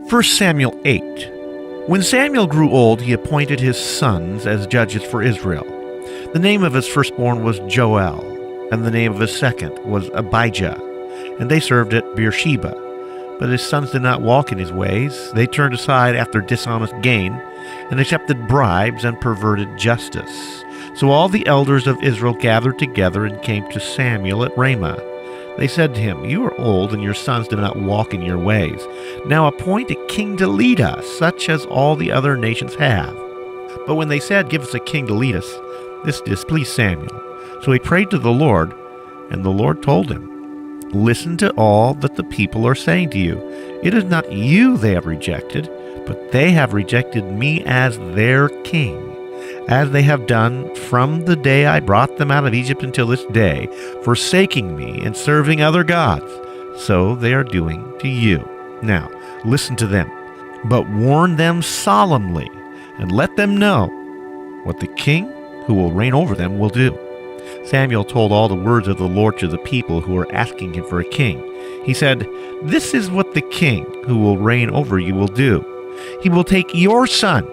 1 Samuel 8. When Samuel grew old, he appointed his sons as judges for Israel. The name of his firstborn was Joel, and the name of his second was Abijah, and they served at Beersheba. But his sons did not walk in his ways. They turned aside after dishonest gain, and accepted bribes and perverted justice. So all the elders of Israel gathered together and came to Samuel at Ramah. They said to him, "You are old, and your sons do not walk in your ways. Now appoint a king to lead us, such as all the other nations have." But when they said, "Give us a king to lead us," this displeased Samuel. So he prayed to the Lord, and the Lord told him, "Listen to all that the people are saying to you. It is not you they have rejected, but they have rejected me as their king, as they have done from the day I brought them out of Egypt until this day, forsaking me and serving other gods. So they are doing to you. Now listen to them, but warn them solemnly, and let them know what the king who will reign over them will do." Samuel told all the words of the Lord to the people who were asking him for a king. He said, "This is what the king who will reign over you will do. He will take your sons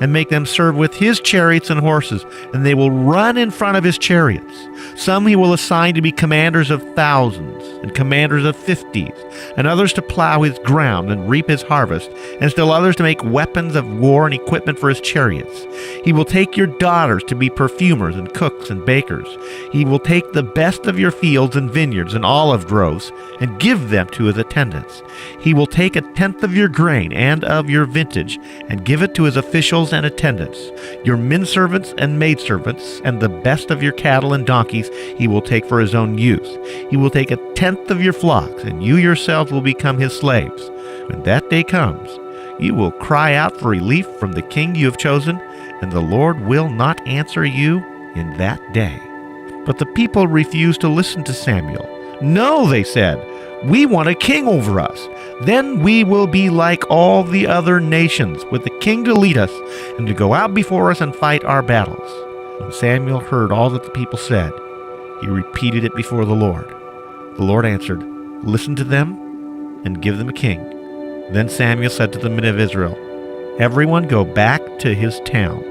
and make them serve with his chariots and horses, and they will run in front of his chariots. Some he will assign to be commanders of thousands and commanders of 50s, and others to plow his ground and reap his harvest, and still others to make weapons of war and equipment for his chariots. He will take your daughters to be perfumers and cooks and bakers. He will take the best of your fields and vineyards and olive groves and give them to his attendants. He will take 1/10 of your grain and of your vintage and give it to his officials and attendants. Your menservants and maidservants and the best of your cattle and donkeys he will take for his own use. He will take 1/10 of your flocks, and you yourselves will become his slaves. When that day comes, you will cry out for relief from the king you have chosen, and the Lord will not answer you in that day." But the people refused to listen to Samuel. "No," they said, "we want a king over us. Then we will be like all the other nations, with a king to lead us and to go out before us and fight our battles." When Samuel heard all that the people said, he repeated it before the Lord. The Lord answered, "Listen to them and give them a king." Then Samuel said to the men of Israel, "Everyone go back to his town."